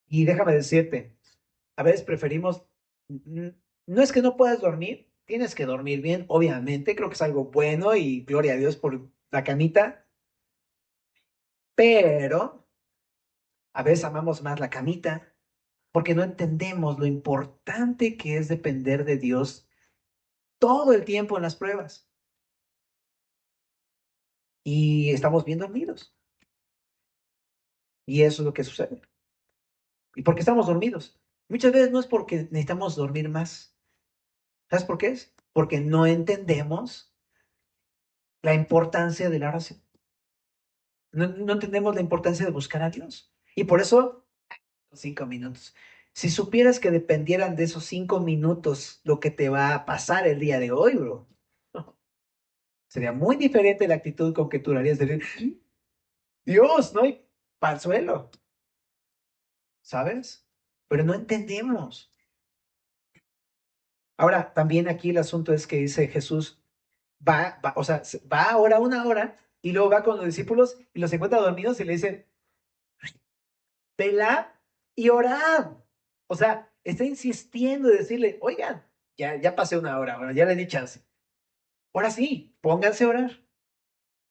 Y déjame decirte, a veces preferimos, mm, no es que no puedas dormir, tienes que dormir bien, obviamente, creo que es algo bueno y gloria a Dios por la camita, pero a veces amamos más la camita porque no entendemos lo importante que es depender de Dios todo el tiempo en las pruebas y estamos bien dormidos. Y eso es lo que sucede. ¿Y por qué estamos dormidos? Muchas veces no es porque necesitamos dormir más. ¿Sabes por qué es? Porque no entendemos la importancia de la oración. No entendemos la importancia de buscar a Dios. Y por eso, 5 minutos. Si supieras que dependieran de esos 5 minutos lo que te va a pasar el día de hoy, bro, sería muy diferente la actitud con que tú lo harías de decir, Dios, no hay pa'l suelo, ¿sabes? Pero no entendemos. Ahora, también aquí el asunto es que dice Jesús, o sea, va ahora 1 hora y luego va con los discípulos y los encuentra dormidos y le dicen, velad y orad. O sea, está insistiendo en decirle, oigan, ya pasé 1 hora, bueno, ya le di chance. Ahora sí, pónganse a orar.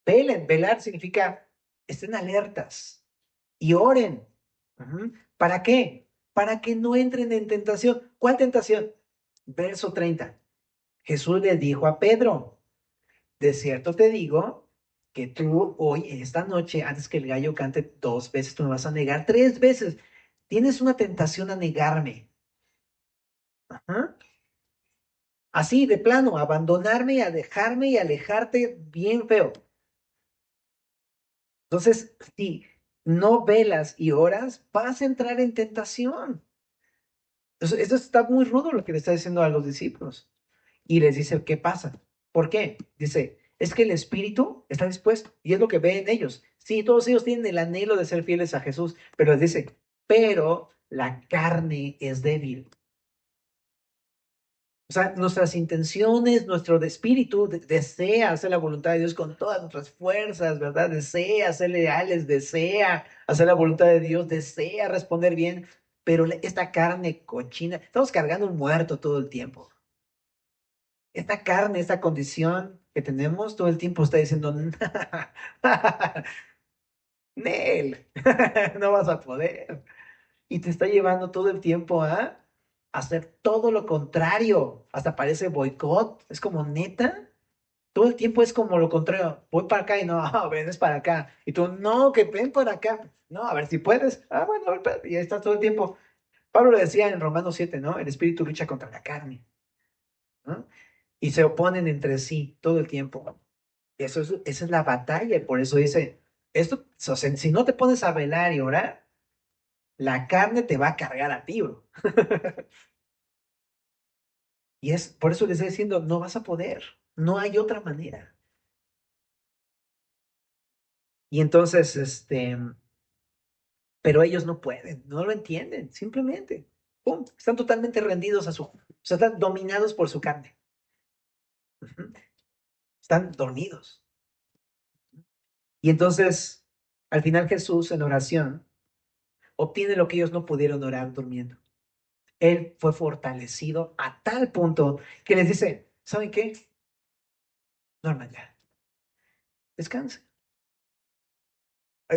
Velen, velar significa estén alertas y oren. Ujú. ¿Para qué? Para que no entren en tentación. ¿Cuál tentación? Verso 30. Jesús le dijo a Pedro, de cierto te digo que tú hoy, esta noche, antes que el gallo cante 2 veces, tú me vas a negar 3 veces. Tienes una tentación a negarme. Ajá. Así, de plano, abandonarme, a dejarme y alejarte bien feo. Entonces, si no velas y oras, vas a entrar en tentación. Entonces, esto está muy rudo lo que le está diciendo a los discípulos. Y les dice, ¿qué pasa? ¿Por qué? Dice, es que el espíritu está dispuesto y es lo que ven ellos. Sí, todos ellos tienen el anhelo de ser fieles a Jesús, pero les dice, pero la carne es débil. O sea, nuestras intenciones, nuestro espíritu desea hacer la voluntad de Dios con todas nuestras fuerzas, ¿verdad? Desea ser leales, desea hacer la voluntad de Dios, desea responder bien, pero esta carne cochina, estamos cargando un muerto todo el tiempo. Esta carne, esta condición que tenemos todo el tiempo está diciendo, Nel, no vas a poder. Y te está llevando todo el tiempo a hacer todo lo contrario. Hasta parece boicot. Es como neta. Todo el tiempo es como lo contrario. Voy para acá y no, ven, es para acá. Y tú, no, que ven para acá. No, a ver si puedes. Bueno, a ver, espérate, y ahí estás todo el tiempo. Pablo le decía en Romanos 7, ¿no? El espíritu lucha contra la carne, ¿no? Y se oponen entre sí todo el tiempo. Esa es la batalla. Y por eso dice, esto, o sea, si no te pones a velar y orar, la carne te va a cargar a ti, bro. Y es por eso les estoy diciendo, no vas a poder, no hay otra manera. Y entonces, pero ellos no pueden, no lo entienden, simplemente. ¡Pum! Están totalmente rendidos o sea, están dominados por su carne. Ujú. Están dormidos. Y entonces, al final Jesús en oración obtiene lo que ellos no pudieron orar durmiendo. Él fue fortalecido a tal punto que les dice, ¿saben qué? Duerman ya, descansen.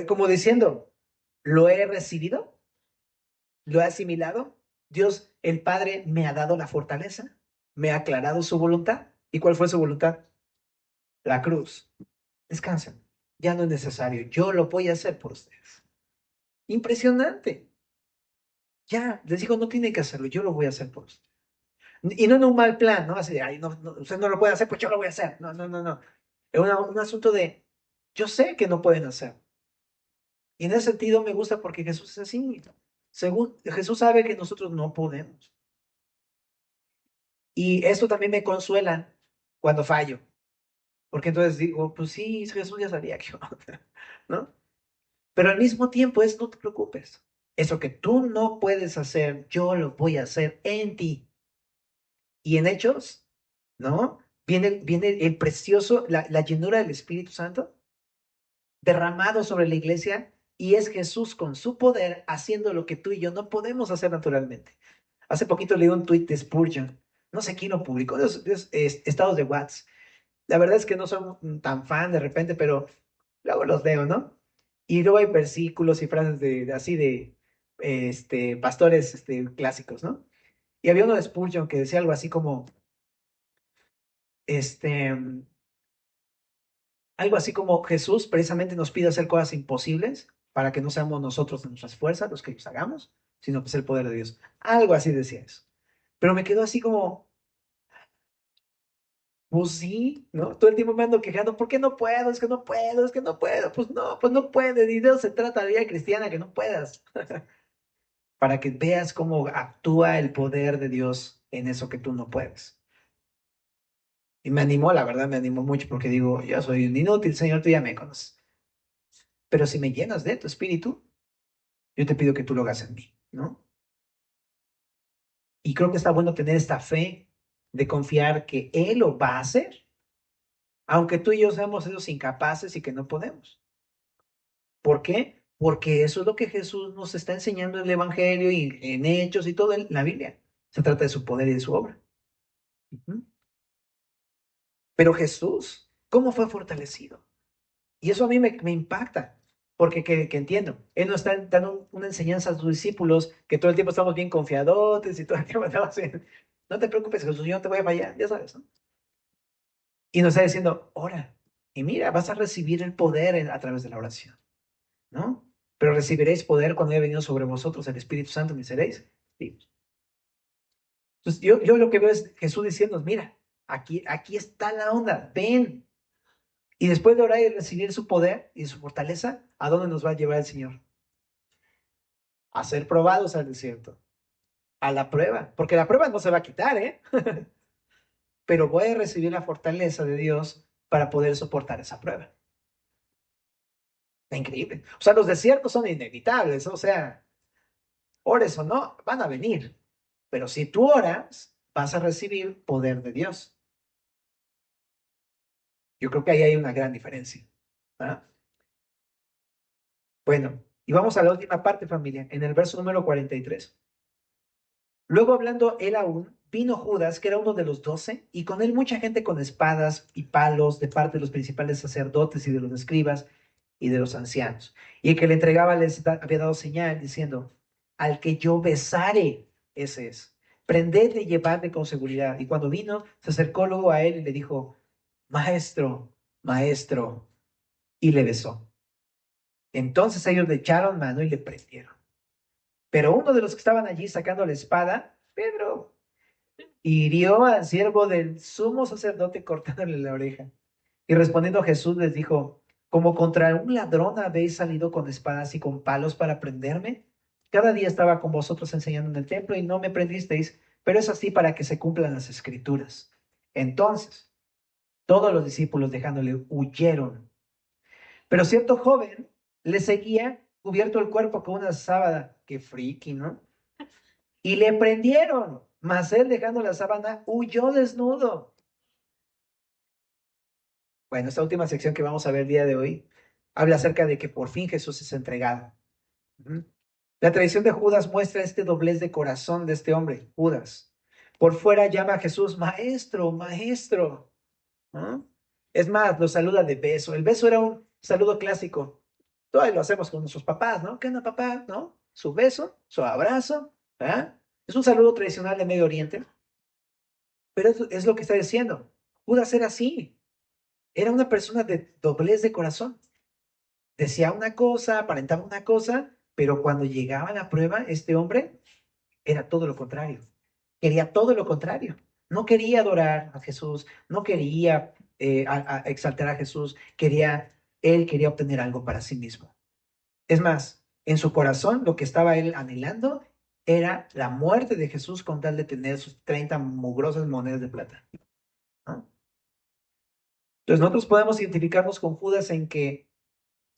Como diciendo, lo he recibido, lo he asimilado. Dios, el Padre, me ha dado la fortaleza, me ha aclarado su voluntad. ¿Y cuál fue su voluntad? La cruz. Descansen. Ya no es necesario. Yo lo voy a hacer por ustedes. Impresionante. Ya, les digo, no tienen que hacerlo. Yo lo voy a hacer por ustedes. Y no en un mal plan, ¿no? Así de, ay, no, no, usted no lo puede hacer, pues yo lo voy a hacer. No, no, no, no. Es un asunto de, yo sé que no pueden hacer. Y en ese sentido me gusta porque Jesús es así. Según Jesús sabe que nosotros no podemos. Y esto también me consuela cuando fallo. Porque entonces digo, pues sí, Jesús ya sabía que ¿no? Pero al mismo tiempo es, no te preocupes. Eso que tú no puedes hacer, yo lo voy a hacer en ti. Y en Hechos, ¿no? Viene el precioso, la llenura del Espíritu Santo derramado sobre la iglesia y es Jesús con su poder haciendo lo que tú y yo no podemos hacer naturalmente. Hace poquito leí un tuit de Spurgeon, no sé quién lo publicó, estados de Watts. La verdad es que no soy tan fan de repente, pero luego los leo, ¿no? Y luego hay versículos y frases así de pastores clásicos, ¿no? Y había uno de Spurgeon que decía algo así como, este, algo así como Jesús precisamente nos pide hacer cosas imposibles para que no seamos nosotros de nuestras fuerzas los que los hagamos, sino que es el poder de Dios. Algo así decía eso. Pero me quedó así como, pues sí, ¿no? Todo el tiempo me ando quejando, ¿por qué no puedo? Es que no puedo, es que no puedo. Pues no puedes. Y de eso se trata la vida cristiana, que no puedas. Para que veas cómo actúa el poder de Dios en eso que tú no puedes. Y me animó, la verdad, me animó mucho porque digo, yo soy un inútil, Señor, tú ya me conoces. Pero si me llenas de tu espíritu, yo te pido que tú lo hagas en mí, ¿no? Y creo que está bueno tener esta fe de confiar que Él lo va a hacer, aunque tú y yo seamos esos incapaces y que no podemos. ¿Por qué? Porque eso es lo que Jesús nos está enseñando en el Evangelio y en Hechos y todo en la Biblia. Se trata de su poder y de su obra. Ujú. Pero Jesús, ¿cómo fue fortalecido? Y eso a mí me impacta, porque que entiendo, Él no está dando una enseñanza a sus discípulos, que todo el tiempo estamos bien confiadotes y todo el tiempo estamos bien, no te preocupes, Jesús, yo no te voy a fallar, ya sabes, ¿no? Y nos está diciendo, ora, y mira, vas a recibir el poder a través de la oración, ¿no? Pero recibiréis poder cuando haya venido sobre vosotros el Espíritu Santo, me seréis vivos. Entonces, yo lo que veo es Jesús diciendo, mira, aquí está la onda, ven. Y después de orar y recibir su poder y su fortaleza, ¿a dónde nos va a llevar el Señor? A ser probados al desierto, a la prueba, porque la prueba no se va a quitar, ¿eh? Pero voy a recibir la fortaleza de Dios para poder soportar esa prueba. Está increíble. O sea, los desiertos son inevitables, o sea, ores o no, van a venir. Pero si tú oras, vas a recibir poder de Dios. Yo creo que ahí hay una gran diferencia. ¿Ah? Bueno, y vamos a la última parte, familia, en el verso número 43. Luego hablando él aún, vino Judas, que era uno de los 12, y con él mucha gente con espadas y palos de parte de los principales sacerdotes y de los escribas y de los ancianos. Y el que le entregaba había dado señal diciendo, al que yo besare, ese es. Prendedle y llevadle con seguridad. Y cuando vino, se acercó luego a él y le dijo, maestro, maestro, y le besó. Entonces ellos le echaron mano y le prendieron. Pero uno de los que estaban allí sacando la espada, Pedro, hirió al siervo del sumo sacerdote cortándole la oreja. Y respondiendo Jesús les dijo, como contra un ladrón habéis salido con espadas y con palos para prenderme. Cada día estaba con vosotros enseñando en el templo y no me prendisteis, pero es así para que se cumplan las escrituras. Entonces, todos los discípulos dejándole huyeron. Pero cierto joven le seguía cubierto el cuerpo con una sábana. Qué friki, ¿no? Y le prendieron, mas él dejando la sábana huyó desnudo. Bueno, esta última sección que vamos a ver el día de hoy habla acerca de que por fin Jesús es entregado. Ujú. La tradición de Judas muestra este doblez de corazón de este hombre, Judas. Por fuera llama a Jesús maestro, maestro, ¿no? Es más, lo saluda de beso. El beso era un saludo clásico. Todavía lo hacemos con nuestros papás, ¿no? ¿Qué onda, papá? ¿No? Su beso, su abrazo, ¿verdad? Es un saludo tradicional de Medio Oriente, pero es lo que está diciendo. Judas era así. Era una persona de doblez de corazón. Decía una cosa, aparentaba una cosa, pero cuando llegaba la prueba, este hombre era todo lo contrario. Quería todo lo contrario. No quería adorar a Jesús, no quería a exaltar a Jesús, él quería obtener algo para sí mismo. Es más, en su corazón lo que estaba él anhelando era la muerte de Jesús con tal de tener sus 30 mugrosas monedas de plata, ¿no? Entonces nosotros podemos identificarnos con Judas en que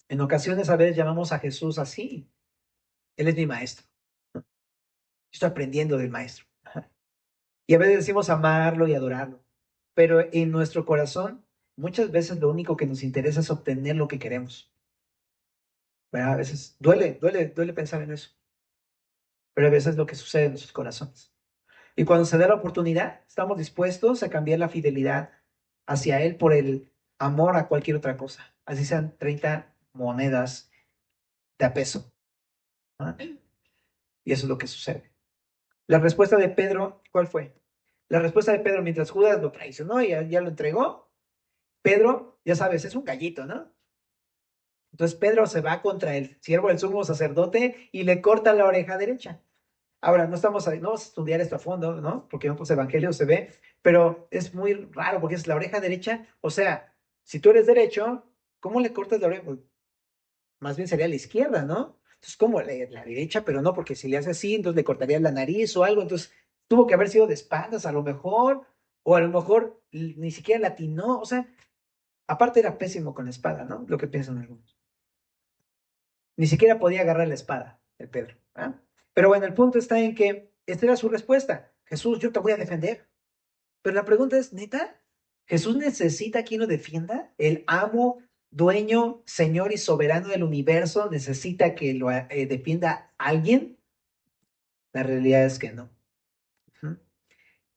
en ocasiones a veces llamamos a Jesús así. Él es mi maestro. Estoy aprendiendo del maestro. Y a veces decimos amarlo y adorarlo. Pero en nuestro corazón, muchas veces lo único que nos interesa es obtener lo que queremos. ¿Verdad? A veces duele pensar en eso. Pero a veces es lo que sucede en nuestros corazones. Y cuando se da la oportunidad, estamos dispuestos a cambiar la fidelidad hacia Él por el amor a cualquier otra cosa. Así sean 30 monedas de a peso. ¿Ah? Y eso es lo que sucede. La respuesta de Pedro, ¿cuál fue? La respuesta de Pedro, mientras Judas lo traicionó y ya lo entregó, Pedro, ya sabes, es un gallito, ¿no? Entonces Pedro se va contra el siervo del sumo sacerdote y le corta la oreja derecha. Ahora, no vamos a estudiar esto a fondo, ¿no? Porque en otros evangelios se ve, pero es muy raro porque es la oreja derecha. O sea, si tú eres derecho, ¿cómo le cortas la oreja? Pues, más bien sería la izquierda, ¿no? Entonces, ¿cómo la derecha? Pero no, porque si le hace así, entonces le cortaría la nariz o algo. Entonces, tuvo que haber sido de espaldas a lo mejor, o a lo mejor ni siquiera latinó. O sea, aparte era pésimo con la espada, ¿no? Lo que piensan algunos. Ni siquiera podía agarrar la espada, el Pedro. ¿Ah? Pero bueno, el punto está en que esta era su respuesta. Jesús, yo te voy a defender. Pero la pregunta es, ¿neta? ¿Jesús necesita quien lo defienda? ¿El amo, dueño, señor y soberano del universo necesita que lo defienda alguien? La realidad es que no. Ujú.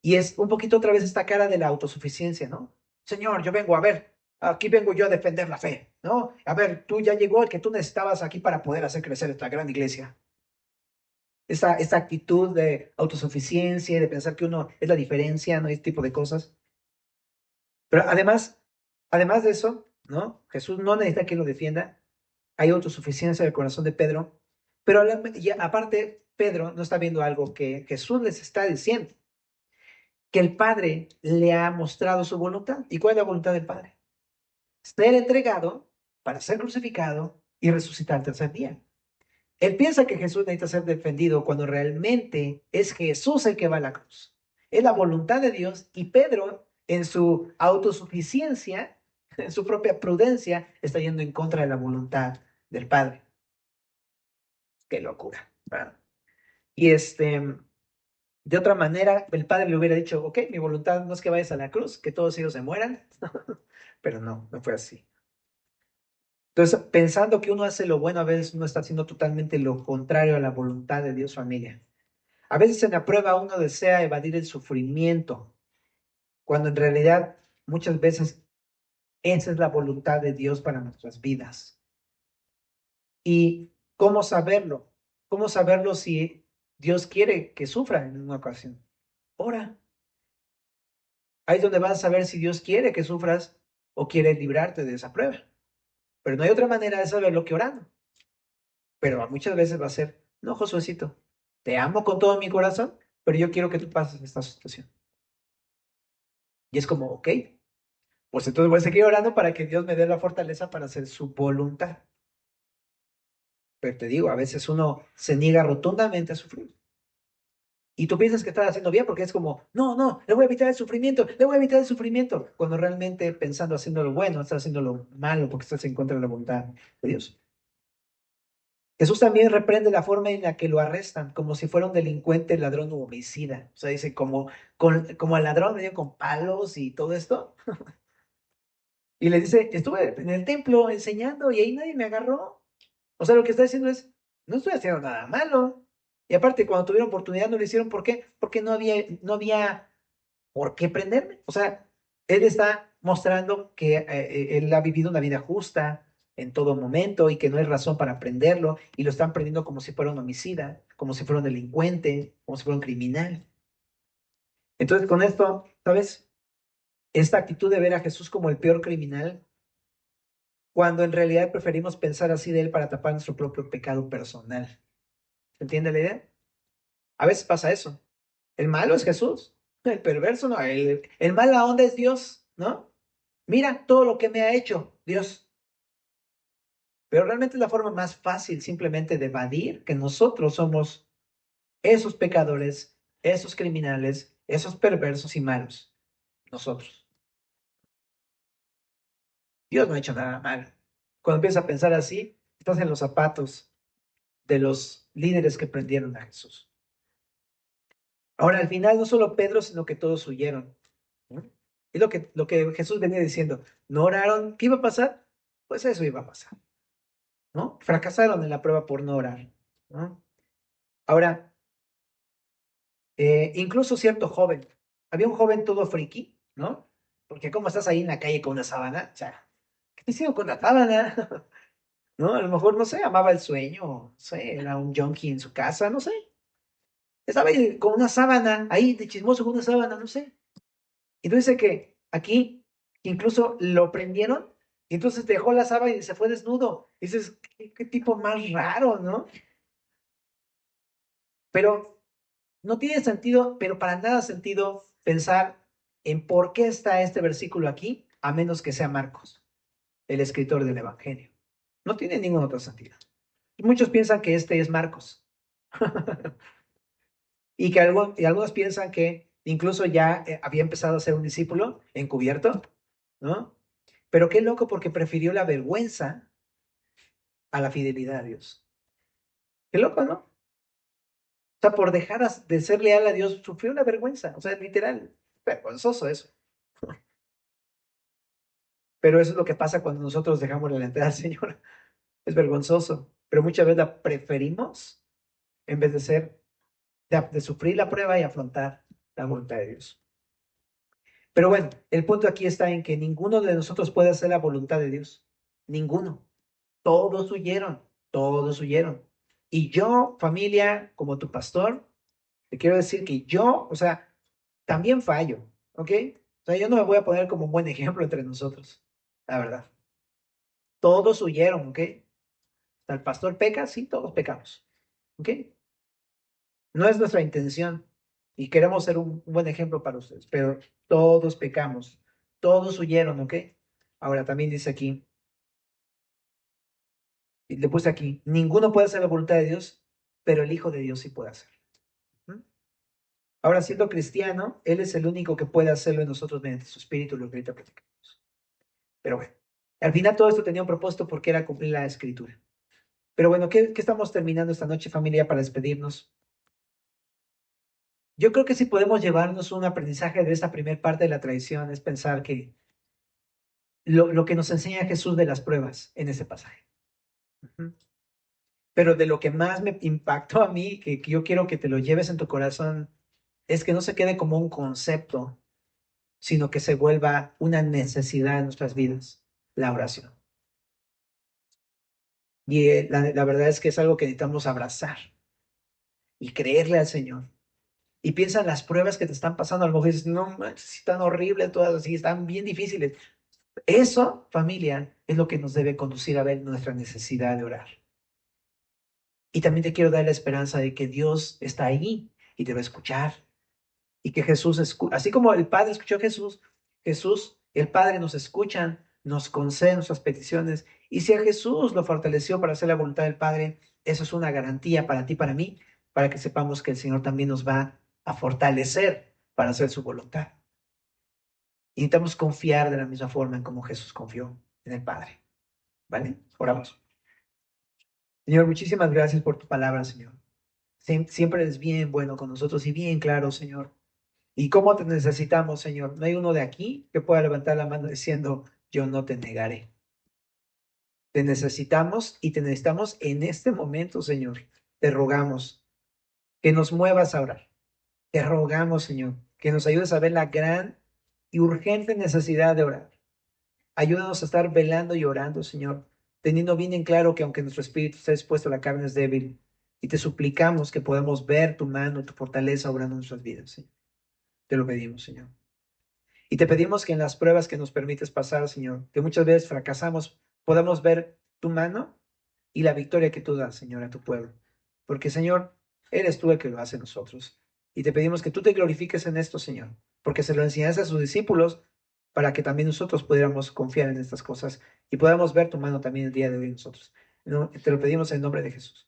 Y es un poquito otra vez esta cara de la autosuficiencia, ¿no? Señor, yo vengo a ver, aquí vengo yo a defender la fe, ¿no? A ver, tú ya llegó el que tú necesitabas aquí para poder hacer crecer esta gran iglesia. Esta actitud de autosuficiencia, de pensar que uno es la diferencia, ¿no? Este tipo de cosas. Pero además de eso, ¿no? Jesús no necesita que lo defienda. Hay autosuficiencia del corazón de Pedro. Pero aparte, Pedro no está viendo algo que Jesús les está diciendo, que el Padre le ha mostrado su voluntad. ¿Y cuál es la voluntad del Padre? Ser entregado para ser crucificado y resucitar al tercer día. Él piensa que Jesús necesita ser defendido cuando realmente es Jesús el que va a la cruz. Es la voluntad de Dios y Pedro, en su autosuficiencia, en su propia prudencia, está yendo en contra de la voluntad del Padre. Qué locura, ¿verdad? Y de otra manera, el Padre le hubiera dicho, ok, mi voluntad no es que vayas a la cruz, que todos ellos se mueran, pero no fue así. Entonces, pensando que uno hace lo bueno, a veces uno está haciendo totalmente lo contrario a la voluntad de Dios, familia. A veces en la prueba uno desea evadir el sufrimiento, cuando en realidad muchas veces esa es la voluntad de Dios para nuestras vidas. ¿Y cómo saberlo? ¿Cómo saberlo si Dios quiere que sufra en una ocasión? Ora. Ahí es donde vas a saber si Dios quiere que sufras o quiere librarte de esa prueba. Pero no hay otra manera de saberlo que orando. Pero muchas veces va a ser, no, Josuecito, te amo con todo mi corazón, pero yo quiero que tú pases esta situación. Y es como, ok, pues entonces voy a seguir orando para que Dios me dé la fortaleza para hacer su voluntad. Pero te digo, a veces uno se niega rotundamente a sufrir. Y tú piensas que estás haciendo bien porque es como, no, no, le voy a evitar el sufrimiento, le voy a evitar el sufrimiento. Cuando realmente pensando haciendo lo bueno, estás haciendo lo malo porque estás en contra de la voluntad de Dios. Jesús también reprende la forma en la que lo arrestan, como si fuera un delincuente, ladrón u homicida. O sea, dice, como al ladrón medio con palos y todo esto. Y le dice, estuve en el templo enseñando y ahí nadie me agarró. O sea, lo que está diciendo es, no estoy haciendo nada malo. Y aparte, cuando tuvieron oportunidad, no lo hicieron. ¿Por qué? Porque no había por qué prenderme. O sea, él está mostrando que él ha vivido una vida justa en todo momento y que no hay razón para prenderlo. Y lo están prendiendo como si fuera un homicida, como si fuera un delincuente, como si fuera un criminal. Entonces, con esto, ¿sabes? Esta actitud de ver a Jesús como el peor criminal, cuando en realidad preferimos pensar así de él para tapar nuestro propio pecado personal. ¿Se entiende la idea? A veces pasa eso. El malo es Jesús, el perverso no, el mala onda es Dios, ¿no? Mira todo lo que me ha hecho Dios. Pero realmente es la forma más fácil simplemente de evadir que nosotros somos esos pecadores, esos criminales, esos perversos y malos. Nosotros. Dios no ha hecho nada malo. Cuando empiezas a pensar así, estás en los zapatos de los líderes que prendieron a Jesús. Ahora, al final, no solo Pedro, sino que todos huyeron, ¿no? Es lo que Jesús venía diciendo. ¿No oraron? ¿Qué iba a pasar? Pues eso iba a pasar, ¿no? Fracasaron en la prueba por no orar, ¿no? Ahora, incluso cierto joven, había un joven todo friki, ¿no? Porque ¿cómo estás ahí en la calle con una sábana? O sea, ¿qué te hicieron con la sábana? ¿No? A lo mejor, no sé, amaba el sueño, no sé, era un junkie en su casa, no sé. Estaba ahí con una sábana, ahí de chismoso con una sábana, no sé. Y tú dice que aquí incluso lo prendieron y entonces dejó la sábana y se fue desnudo. Dices, qué tipo más raro, ¿no? Pero no tiene sentido, pero para nada sentido pensar en por qué está este versículo aquí, a menos que sea Marcos, el escritor del Evangelio. No tiene ningún otro sentido. Y muchos piensan que este es Marcos y algunos piensan que incluso ya había empezado a ser un discípulo encubierto, ¿no? Pero qué loco porque prefirió la vergüenza a la fidelidad a Dios. Qué loco, ¿no? O sea, por dejar de ser leal a Dios, sufrió la vergüenza. O sea, literal, vergonzoso eso. Pero eso es lo que pasa cuando nosotros dejamos la lealtad al Señor. Es vergonzoso. Pero muchas veces la preferimos en vez de de sufrir la prueba y afrontar la voluntad de Dios. Pero bueno, el punto aquí está en que ninguno de nosotros puede hacer la voluntad de Dios. Ninguno. Todos huyeron. Todos huyeron. Y yo, familia, como tu pastor, te quiero decir que yo, o sea, también fallo, ¿ok? O sea, yo no me voy a poner como un buen ejemplo entre nosotros, la verdad. Todos huyeron, ¿ok? El pastor peca, sí, todos pecamos, ¿ok? No es nuestra intención y queremos ser un buen ejemplo para ustedes, pero todos pecamos, todos huyeron, ¿ok? Ahora también dice aquí, y le puse aquí, ninguno puede hacer la voluntad de Dios, pero el Hijo de Dios sí puede hacer. ¿Mm? Ahora, siendo cristiano, Él es el único que puede hacerlo en nosotros mediante su Espíritu, lo que ahorita platicamos. Pero bueno, al final todo esto tenía un propósito porque era cumplir la Escritura. Pero bueno, ¿qué estamos terminando esta noche, familia, para despedirnos? Yo creo que si podemos llevarnos un aprendizaje de esta primera parte de la tradición es pensar que lo que nos enseña Jesús de las pruebas en ese pasaje. Ujú. Pero de lo que más me impactó a mí, que yo quiero que te lo lleves en tu corazón, es que no se quede como un concepto, sino que se vuelva una necesidad en nuestras vidas, la oración. Y la verdad es que es algo que necesitamos abrazar y creerle al Señor. Y piensa en las pruebas que te están pasando, a lo mejor dices, no manches, si están horribles todas así, están bien difíciles. Eso, familia, es lo que nos debe conducir a ver nuestra necesidad de orar. Y también te quiero dar la esperanza de que Dios está ahí y te va a escuchar. Y que Jesús, así como el Padre escuchó a Jesús, Jesús, el Padre nos escucha, nos concede nuestras peticiones. Y si a Jesús lo fortaleció para hacer la voluntad del Padre, eso es una garantía para ti, para mí, para que sepamos que el Señor también nos va a fortalecer para hacer su voluntad. Y necesitamos confiar de la misma forma en como Jesús confió en el Padre. ¿Vale? Oramos. Señor, muchísimas gracias por tu palabra, Señor. Siempre eres bien bueno con nosotros y bien claro, Señor. ¿Y cómo te necesitamos, Señor? No hay uno de aquí que pueda levantar la mano diciendo, yo no te negaré. Te necesitamos y te necesitamos en este momento, Señor. Te rogamos que nos muevas a orar. Te rogamos, Señor, que nos ayudes a ver la gran y urgente necesidad de orar. Ayúdanos a estar velando y orando, Señor, teniendo bien en claro que aunque nuestro espíritu esté expuesto, la carne es débil. Y te suplicamos que podamos ver tu mano, tu fortaleza obrando en nuestras vidas, Señor. Te lo pedimos, Señor. Y te pedimos que en las pruebas que nos permites pasar, Señor, que muchas veces fracasamos, podamos ver tu mano y la victoria que tú das, Señor, a tu pueblo. Porque, Señor, eres tú el que lo hace en nosotros. Y te pedimos que tú te glorifiques en esto, Señor, porque se lo enseñaste a sus discípulos para que también nosotros pudiéramos confiar en estas cosas y podamos ver tu mano también el día de hoy en nosotros. No, te lo pedimos en nombre de Jesús.